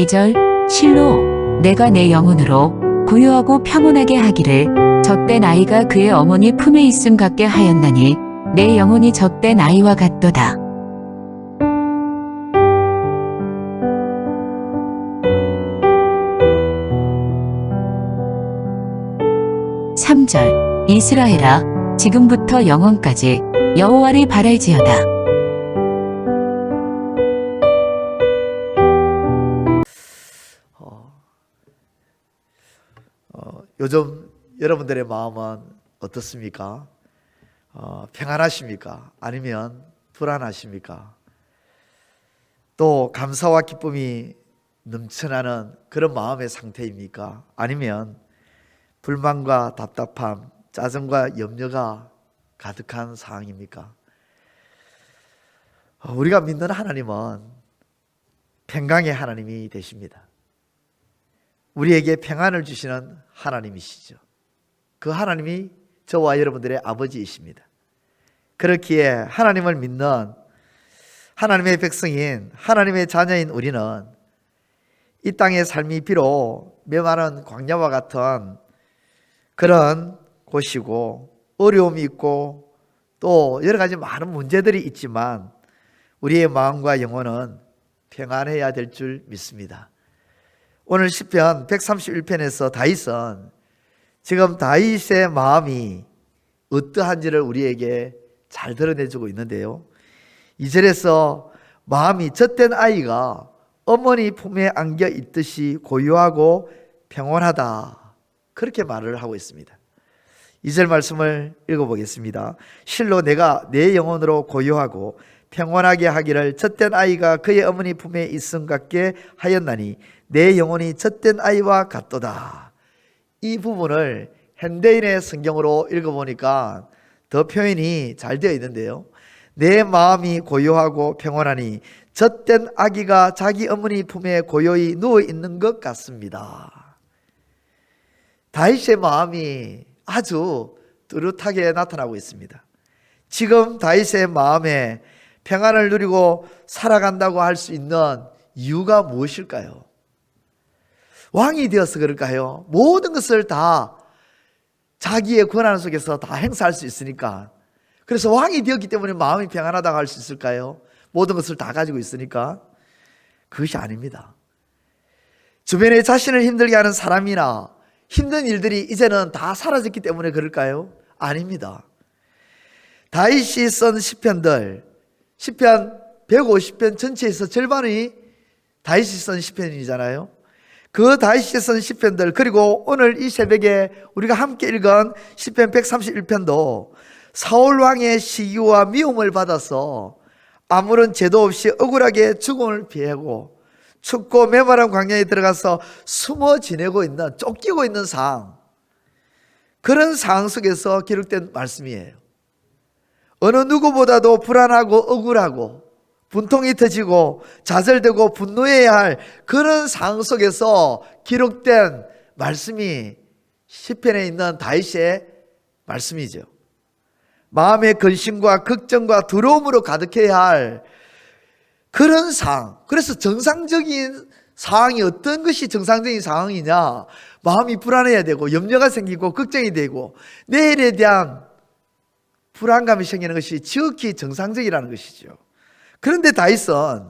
2절 실로 내가 내 영혼으로 고요하고 평온하게 하기를 젖된 아이가 그의 어머니 품에 있음 같게 하였나니 내 영혼이 젖된 아이와 같도다. 3절 이스라엘아 지금부터 영원까지 여호와를 바랄지어다. 요즘 여러분들의 마음은 어떻습니까? 평안하십니까? 아니면 불안하십니까? 또 감사와 기쁨이 넘쳐나는 그런 마음의 상태입니까? 아니면 불만과 답답함, 짜증과 염려가 가득한 상황입니까? 우리가 믿는 하나님은 평강의 하나님이 되십니다. 우리에게 평안을 주시는 하나님이시죠. 그 하나님이 저와 여러분들의 아버지이십니다. 그렇기에 하나님을 믿는 하나님의 백성인 하나님의 자녀인 우리는 이 땅의 삶이 비록 메마른 광야와 같은 그런 곳이고 어려움이 있고 또 여러 가지 많은 문제들이 있지만 우리의 마음과 영혼은 평안해야 될 줄 믿습니다. 오늘 시편 131편에서 다윗은 지금 다윗의 마음이 어떠한지를 우리에게 잘 드러내주고 있는데요. 2절에서 마음이 젖된 아이가 어머니 품에 안겨 있듯이 고요하고 평온하다, 그렇게 말을 하고 있습니다. 2절 말씀을 읽어보겠습니다. 실로 내가 내 영혼으로 고요하고 평온하게 하기를 젖된 아이가 그의 어머니 품에 있음 같게 하였나니 내 영혼이 젖된 아이와 같도다. 이 부분을 현대인의 성경으로 읽어보니까 더 표현이 잘 되어 있는데요. 내 마음이 고요하고 평온하니 젖된 아기가 자기 어머니 품에 고요히 누워 있는 것 같습니다. 다윗의 마음이 아주 뚜렷하게 나타나고 있습니다. 지금 다윗의 마음에 평안을 누리고 살아간다고 할 수 있는 이유가 무엇일까요? 왕이 되어서 그럴까요? 모든 것을 다 자기의 권한 속에서 다 행사할 수 있으니까. 그래서 왕이 되었기 때문에 마음이 평안하다고 할 수 있을까요? 모든 것을 다 가지고 있으니까. 그것이 아닙니다. 주변에 자신을 힘들게 하는 사람이나 힘든 일들이 이제는 다 사라졌기 때문에 그럴까요? 아닙니다. 다윗이 쓴 시편들, 시편 150편 전체에서 절반이 다윗이 쓴 시편이잖아요. 그 다윗이 쓴 시편들, 그리고 오늘 이 새벽에 우리가 함께 읽은 시편 131편도 사울 왕의 시기와 미움을 받아서 아무런 죄도 없이 억울하게 죽음을 피하고 춥고 메마른 광야에 들어가서 숨어 지내고 있는, 쫓기고 있는 상황, 그런 상황 속에서 기록된 말씀이에요. 어느 누구보다도 불안하고 억울하고 분통이 터지고 좌절되고 분노해야 할 그런 상황 속에서 기록된 말씀이 시편에 있는 다윗의 말씀이죠. 마음의 근심과 걱정과 두려움으로 가득해야 할 그런 상황. 그래서 정상적인 상황이 어떤 것이 정상적인 상황이냐? 마음이 불안해야 되고 염려가 생기고 걱정이 되고 내일에 대한 불안감이 생기는 것이 지극히 정상적이라는 것이죠. 그런데 다윗은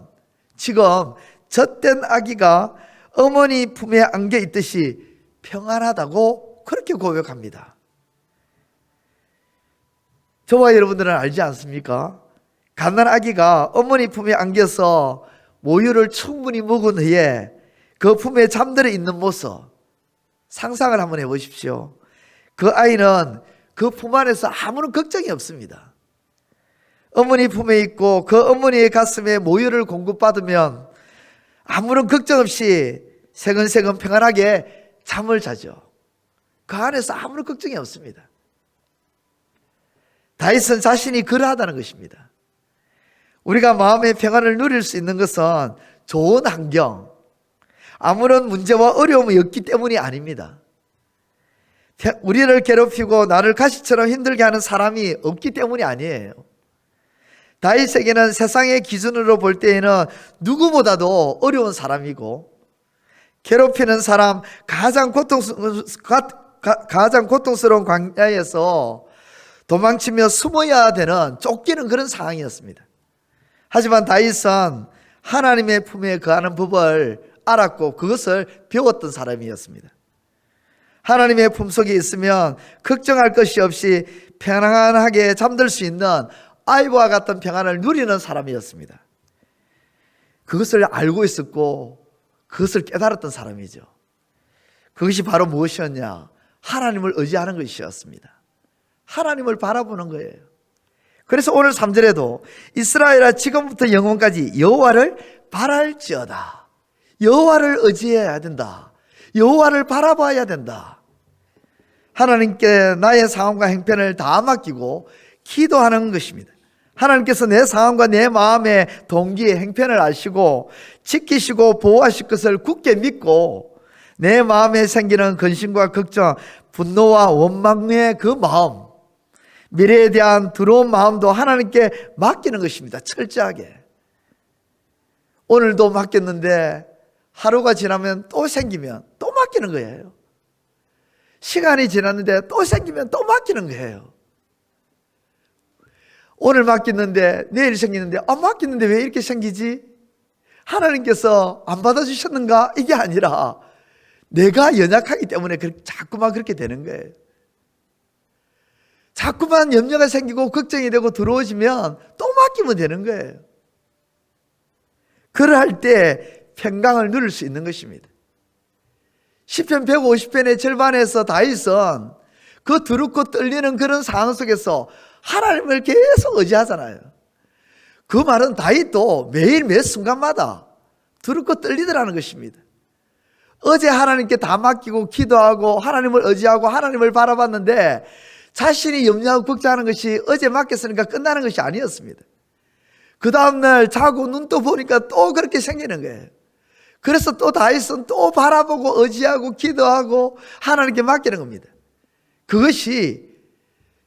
지금 젖된 아기가 어머니 품에 안겨 있듯이 평안하다고 그렇게 고백합니다. 저와 여러분들은 알지 않습니까? 갓난 아기가 어머니 품에 안겨서 모유를 충분히 먹은 후에 그 품에 잠들어 있는 모습 상상을 한번 해보십시오. 그 아이는 그 품 안에서 아무런 걱정이 없습니다. 어머니 품에 있고 그 어머니의 가슴에 모유를 공급받으면 아무런 걱정 없이 새근새근 평안하게 잠을 자죠. 그 안에서 아무런 걱정이 없습니다. 다윗은 자신이 그러하다는 것입니다. 우리가 마음의 평안을 누릴 수 있는 것은 좋은 환경, 아무런 문제와 어려움이 없기 때문이 아닙니다. 우리를 괴롭히고 나를 가시처럼 힘들게 하는 사람이 없기 때문이 아니에요. 다윗에게는 세상의 기준으로 볼 때에는 누구보다도 어려운 사람이고 괴롭히는 사람, 가장 고통스러운 광야에서 도망치며 숨어야 되는, 쫓기는 그런 상황이었습니다. 하지만 다윗은 하나님의 품에 거하는 법을 알았고 그것을 배웠던 사람이었습니다. 하나님의 품속에 있으면 걱정할 것이 없이 편안하게 잠들 수 있는 아이와 같은 평안을 누리는 사람이었습니다. 그것을 알고 있었고 그것을 깨달았던 사람이죠. 그것이 바로 무엇이었냐? 하나님을 의지하는 것이었습니다. 하나님을 바라보는 거예요. 그래서 오늘 3절에도 이스라엘아 지금부터 영원까지 여호와를 바랄지어다. 여호와를 의지해야 된다. 여호와를 바라봐야 된다. 하나님께 나의 상황과 행편을 다 맡기고 기도하는 것입니다. 하나님께서 내 상황과 내 마음의 동기의 행편을 아시고 지키시고 보호하실 것을 굳게 믿고 내 마음에 생기는 근심과 걱정, 분노와 원망의 그 마음, 미래에 대한 두려운 마음도 하나님께 맡기는 것입니다. 철저하게. 오늘도 맡겼는데 하루가 지나면 또 생기면 또 맡기는 거예요. 시간이 지났는데 또 생기면 또 맡기는 거예요. 오늘 맡겼는데 내일 생기는데 맡겼는데 왜 이렇게 생기지? 하나님께서 안 받아주셨는가? 이게 아니라 내가 연약하기 때문에 자꾸만 그렇게 되는 거예요. 자꾸만 염려가 생기고 걱정이 되고 두려워지면 또 맡기면 되는 거예요. 그럴 때 평강을 누릴 수 있는 것입니다. 시편 150편의 절반에서 다윗은 그 두렵고 떨리는 그런 상황 속에서 하나님을 계속 의지하잖아요. 그 말은 다윗도 매일 매 순간마다 두렵고 떨리더라는 것입니다. 어제 하나님께 다 맡기고 기도하고 하나님을 의지하고 하나님을 바라봤는데 자신이 염려하고 걱정하는 것이 어제 맡겼으니까 끝나는 것이 아니었습니다. 그 다음날 자고 눈 떠 보니까 또 그렇게 생기는 거예요. 그래서 또 다윗은 또 바라보고 의지하고 기도하고 하나님께 맡기는 겁니다. 그것이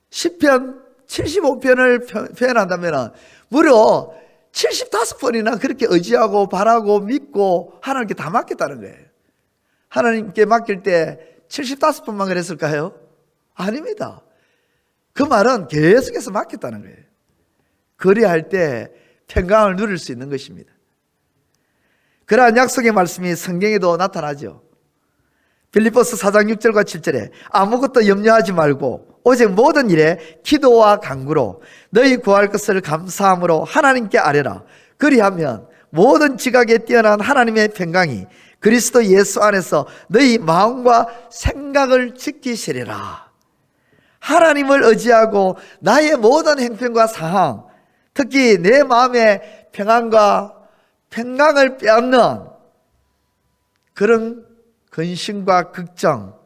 시편 75편을 표현한다면 무려 75번이나 그렇게 의지하고 바라고 믿고 하나님께 다 맡겼다는 거예요. 하나님께 맡길 때 75번만 그랬을까요? 아닙니다. 그 말은 계속해서 맡겼다는 거예요. 그리할 때 평강을 누릴 수 있는 것입니다. 그러한 약속의 말씀이 성경에도 나타나죠. 빌립보서 4장 6절과 7절에 아무것도 염려하지 말고 오직 모든 일에 기도와 간구로 너희 구할 것을 감사함으로 하나님께 아뢰라. 그리하면 모든 지각에 뛰어난 하나님의 평강이 그리스도 예수 안에서 너희 마음과 생각을 지키시리라. 하나님을 의지하고 나의 모든 행편과 상황, 특히 내 마음의 평안과 평강을 빼앗는 그런 근심과 걱정,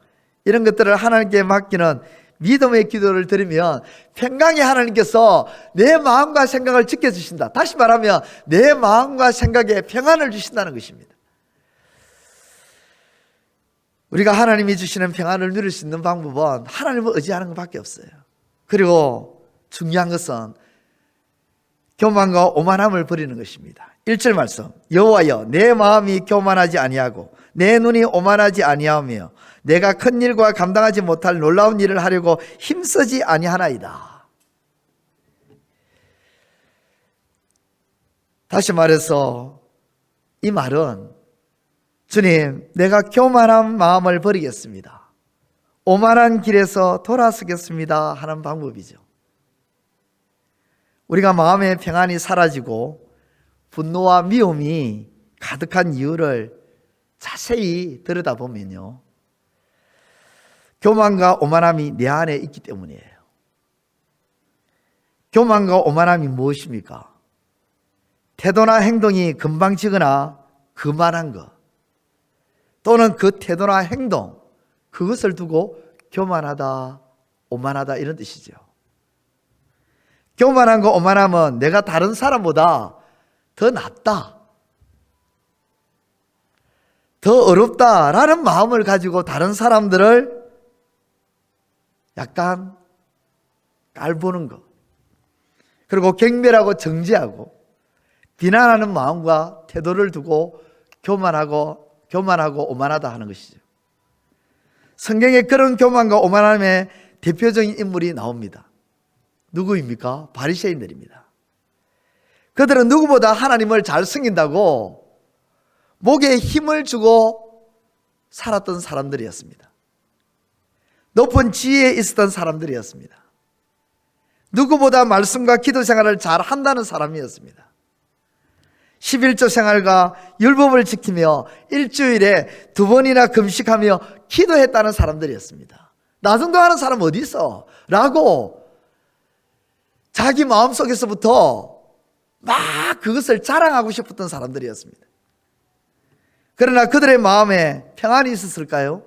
이런 것들을 하나님께 맡기는 믿음의 기도를 드리면 평강이 하나님께서 내 마음과 생각을 지켜주신다. 다시 말하면 내 마음과 생각에 평안을 주신다는 것입니다. 우리가 하나님이 주시는 평안을 누릴 수 있는 방법은 하나님을 의지하는 것밖에 없어요. 그리고 중요한 것은 교만과 오만함을 버리는 것입니다. 1절 말씀, 여호와여 내 마음이 교만하지 아니하고 내 눈이 오만하지 아니하며 내가 큰 일과 감당하지 못할 놀라운 일을 하려고 힘쓰지 아니하나이다. 다시 말해서 이 말은 주님, 내가 교만한 마음을 버리겠습니다. 오만한 길에서 돌아서겠습니다 하는 방법이죠. 우리가 마음의 평안이 사라지고 분노와 미움이 가득한 이유를 자세히 들여다보면요, 교만과 오만함이 내 안에 있기 때문이에요. 교만과 오만함이 무엇입니까? 태도나 행동이 건방지거나 거만한 것, 또는 그 태도나 행동, 그것을 두고 교만하다, 오만하다 이런 뜻이죠. 교만함과 오만함은 내가 다른 사람보다 더 낫다, 더 어렵다라는 마음을 가지고 다른 사람들을 약간 깔보는 것, 그리고 경멸하고 정죄하고 비난하는 마음과 태도를 두고 교만하고 교만하고 오만하다 하는 것이죠. 성경에 그런 교만과 오만함의 대표적인 인물이 나옵니다. 누구입니까? 바리새인들입니다. 그들은 누구보다 하나님을 잘 섬긴다고 목에 힘을 주고 살았던 사람들이었습니다. 높은 지위에 있었던 사람들이었습니다. 누구보다 말씀과 기도 생활을 잘 한다는 사람이었습니다. 11조 생활과 율법을 지키며 일주일에 2번이나 금식하며 기도했다는 사람들이었습니다. 나 정도 하는 사람 어디 있어? 라고 자기 마음속에서부터 막 그것을 자랑하고 싶었던 사람들이었습니다. 그러나 그들의 마음에 평안이 있었을까요?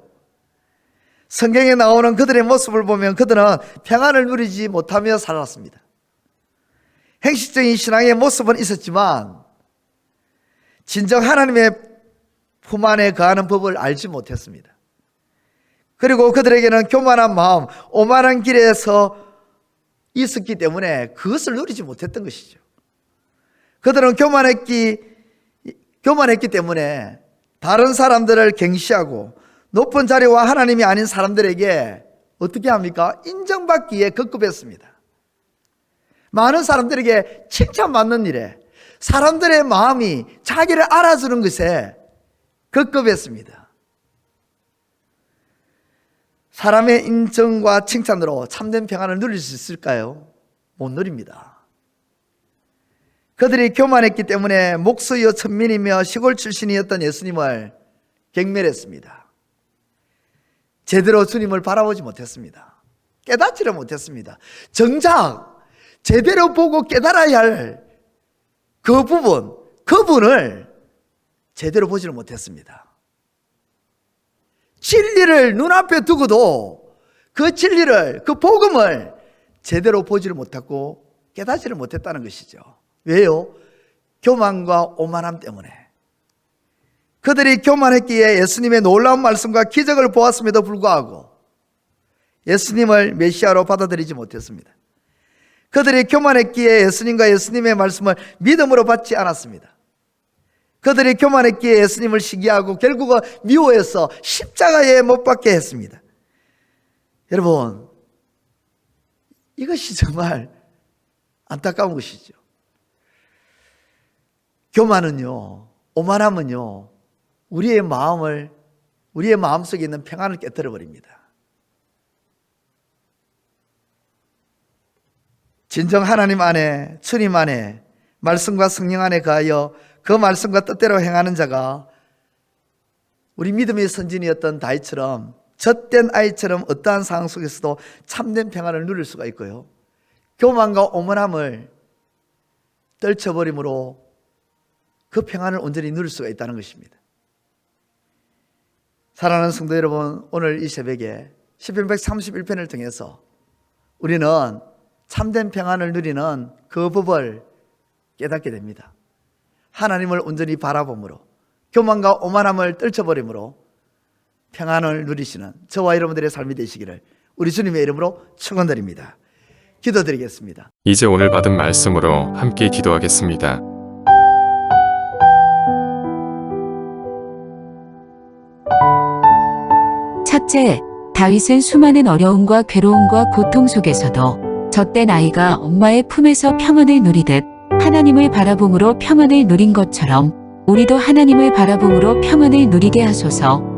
성경에 나오는 그들의 모습을 보면 그들은 평안을 누리지 못하며 살았습니다. 행식적인 신앙의 모습은 있었지만 진정 하나님의 품 안에 거하는 법을 알지 못했습니다. 그리고 그들에게는 교만한 마음, 오만한 길에서 있었기 때문에 그것을 누리지 못했던 것이죠. 그들은 교만했기 때문에 다른 사람들을 경시하고 높은 자리와 하나님이 아닌 사람들에게 어떻게 합니까? 인정받기에 급급했습니다. 많은 사람들에게 칭찬받는 일에, 사람들의 마음이 자기를 알아주는 것에 급급했습니다. 사람의 인정과 칭찬으로 참된 평안을 누릴 수 있을까요? 못 누립니다. 그들이 교만했기 때문에 목수여 천민이며 시골 출신이었던 예수님을 경멸했습니다. 제대로 주님을 바라보지 못했습니다. 깨닫지를 못했습니다. 정작 제대로 보고 깨달아야 할 그 그분을 제대로 보지를 못했습니다. 진리를 눈앞에 두고도 그 진리를, 그 복음을 제대로 보지를 못했고 깨닫지를 못했다는 것이죠. 왜요? 교만과 오만함 때문에. 그들이 교만했기에 예수님의 놀라운 말씀과 기적을 보았음에도 불구하고 예수님을 메시아로 받아들이지 못했습니다. 그들이 교만했기에 예수님과 예수님의 말씀을 믿음으로 받지 않았습니다. 그들이 교만했기에 예수님을 시기하고 결국은 미워해서 십자가에 못 박게 했습니다. 여러분, 이것이 정말 안타까운 것이죠. 교만은요, 오만함은요, 우리의 마음속에 있는 평안을 깨뜨려 버립니다. 진정 하나님 안에, 주님 안에, 말씀과 성령 안에 거하여 그 말씀과 뜻대로 행하는 자가 우리 믿음의 선진이었던 다윗처럼, 젖된 아이처럼 어떠한 상황 속에서도 참된 평안을 누릴 수가 있고요, 교만과 오만함을 떨쳐버림으로 그 평안을 온전히 누릴 수가 있다는 것입니다. 사랑하는 성도 여러분, 오늘 이 새벽에 시편 131편을 통해서 우리는 참된 평안을 누리는 그 법을 깨닫게 됩니다. 하나님을 온전히 바라봄으로, 교만과 오만함을 떨쳐버림으로 평안을 누리시는 저와 여러분들의 삶이 되시기를 우리 주님의 이름으로 축원드립니다. 기도드리겠습니다. 이제 오늘 받은 말씀으로 함께 기도하겠습니다. 첫째, 다윗은 수많은 어려움과 괴로움과 고통 속에서도 젖된 아이가 엄마의 품에서 평안을 누리듯 하나님을 바라봄으로 평안을 누린 것처럼 우리도 하나님을 바라봄으로 평안을 누리게 하소서.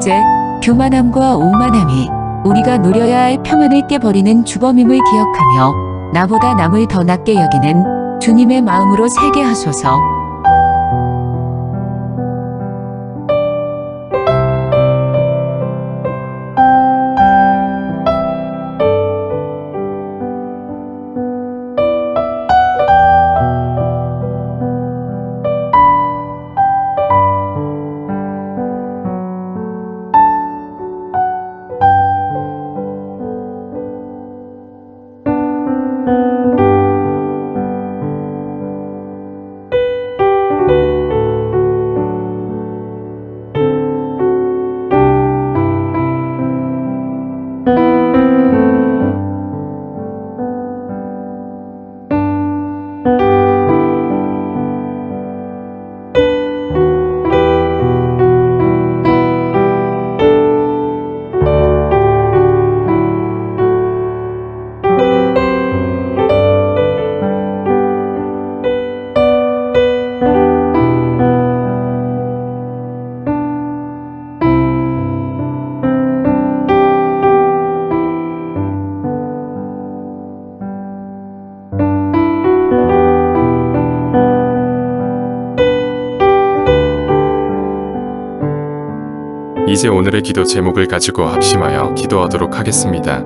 둘째, 교만함과 오만함이 우리가 누려야 할 평안을 깨버리는 주범임을 기억하며 나보다 남을 더 낮게 여기는 주님의 마음으로 살게 하소서. 이제 오늘의 기도 제목을 가지고 합심하여 기도하도록 하겠습니다.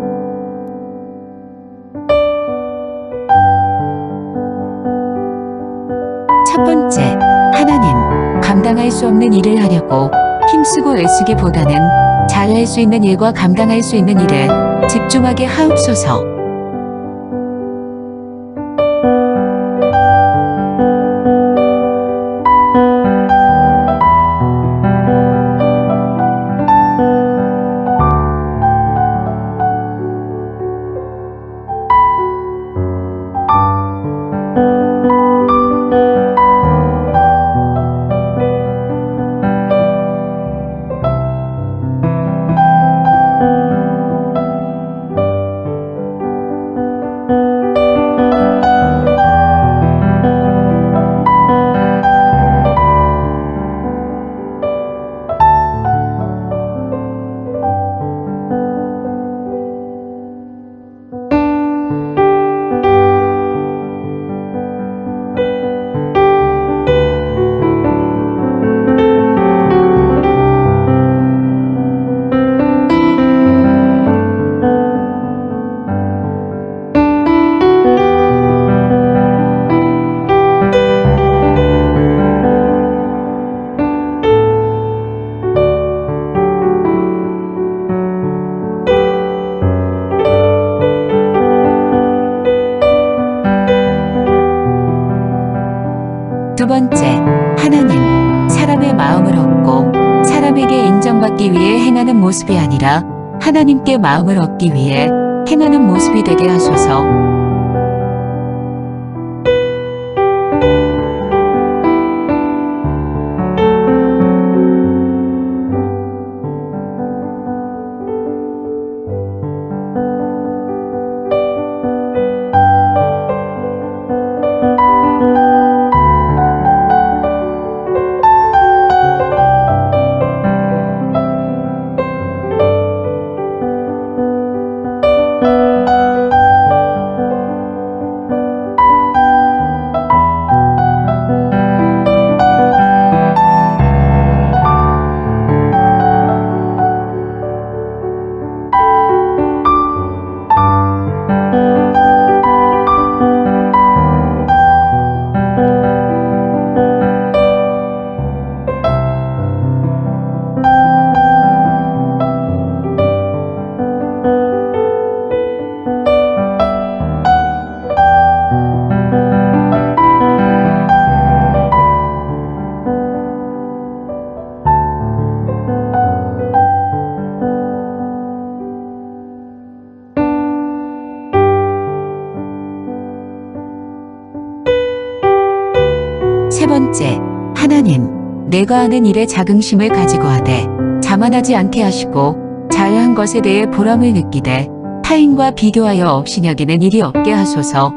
첫 번째, 하나님, 감당할 수 없는 일을 하려고 힘쓰고 애쓰기보다는 잘할 수 있는 일과 감당할 수 있는 일에 집중하게 하옵소서. 두 번째, 하나님, 사람의 마음을 얻고 사람에게 인정받기 위해 행하는 모습이 아니라 하나님께 마음을 얻기 위해 행하는 모습이 되게 하소서. 세 번째, 하나님, 내가 하는 일에 자긍심을 가지고 하되 자만하지 않게 하시고 잘한 것에 대해 보람을 느끼되 타인과 비교하여 업신여기는 일이 없게 하소서.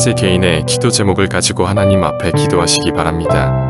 이제 개인의 기도 제목을 가지고 하나님 앞에 기도하시기 바랍니다.